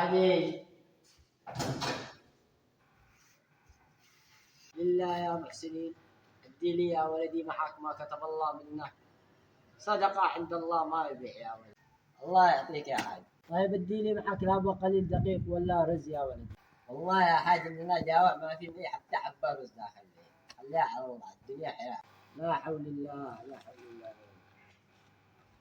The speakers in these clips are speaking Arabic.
حادي لله يا محسنين، ادي لي يا ولدي معك ما كتب الله منك، صدقة عند الله ما يبيع يا ولدي. الله يعطيك يا حاج. طيب ادي لي معك لا قليل دقيق ولا رز يا ولدي. والله يا حاج اننا جاوع ما في معي حتى حبة رز داخل لي، خليها على الله الدنيا حياة. لا حول الله لا حول الله.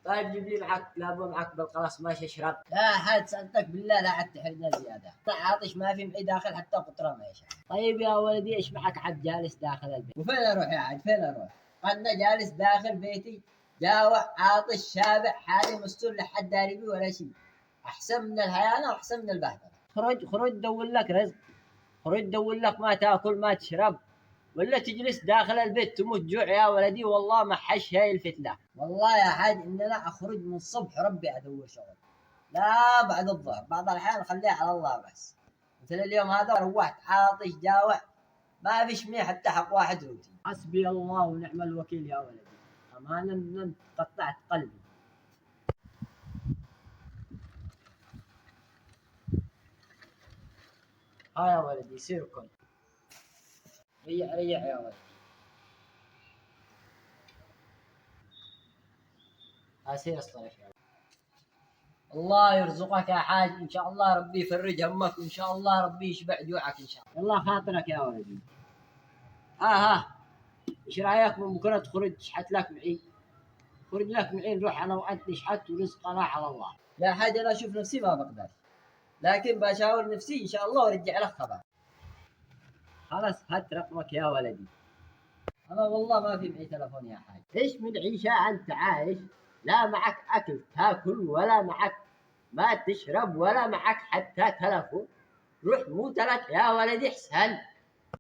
طيب جيب لي معك لابو معك بالقلاص ماشي اشرب. لا حد سألتك بالله لا عاد تحرجنا زيادة، انا عاطش ما في معي داخل حتى قطرة ما يشرب. طيب يا ولدي ايش معك عاد جالس داخل البيت؟ وفين اروح يا عاد فين اروح؟ انا جالس داخل بيتي جاوع عاطش شابع حالي مستور لحد داري بي ولا شيء. احسن من الهيانة واحسن من البهدلة. خرج دور لك رزق، خرج دور لك ما تاكل ما تشرب، ولا تجلس داخل البيت تموت جوع يا ولدي. والله ما حش هاي الفتنة. والله يا حاج ان انا اخرج من الصبح ربي ادور شغل، لا بعد الظهر بعض الاحيان اخليها على الله بس. مثل اليوم هذا روحت عاطش جاوع ما فيش مني حتى حق واحد روتي. حسبي الله ونعم الوكيل يا ولدي، امانه قطعت قلبي. ها يا ولدي سير كل، ريح يا ولدي. سير اصطرف يا ولدي. الله يرزقك يا حاج ان شاء الله، ربي يفرج همك وان شاء الله ربي يشبع جوعك ان شاء الله. الله خاطرك يا ولدي. ها ايش رايك من بكره تخرج تشحت لك معي؟ خرج لك معي نروح انا وانت نشحت ورزقنا على الله. يا حاج انا اشوف نفسي ما بقدر، لكن بشاور نفسي ان شاء الله وارجع لك خبر. خلاص هات رقمك يا ولدي. انا والله ما في معي تلفون يا حاج. ايش من عيشه انت عايش؟ لا معك اكل تاكل ولا معك ما تشرب ولا معك حتى تلفون. روح موت لك يا ولدي احسن.